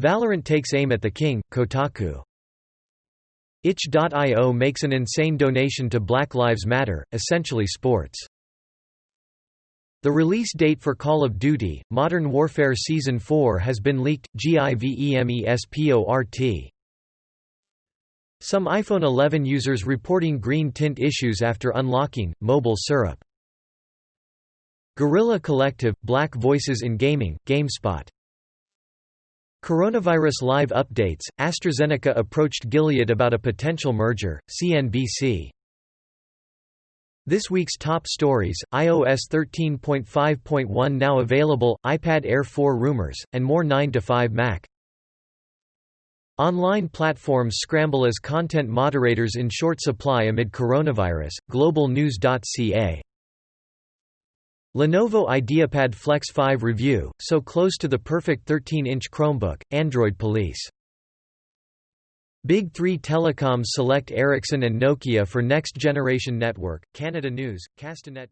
Valorant takes aim at the king, Kotaku. Itch.io makes an insane donation to Black Lives Matter, essentially sports. The release date for Call of Duty: Modern Warfare Season 4 has been leaked. GIVEMESPORT. Some iPhone 11 users reporting green tint issues after unlocking mobile syrup. Guerrilla Collective: Black Voices in Gaming, GameSpot. Coronavirus live updates: AstraZeneca approached Gilead about a potential merger, CNBC. This week's top stories: iOS 13.5.1 now available, iPad Air 4 rumors, and more 9 to 5 Mac. Online platforms scramble as content moderators in short supply amid coronavirus, globalnews.ca. Lenovo IdeaPad Flex 5 review, so close to the perfect 13-inch Chromebook, Android police. Big Three telecoms select Ericsson and Nokia for next-generation network, Canada News, Castanet.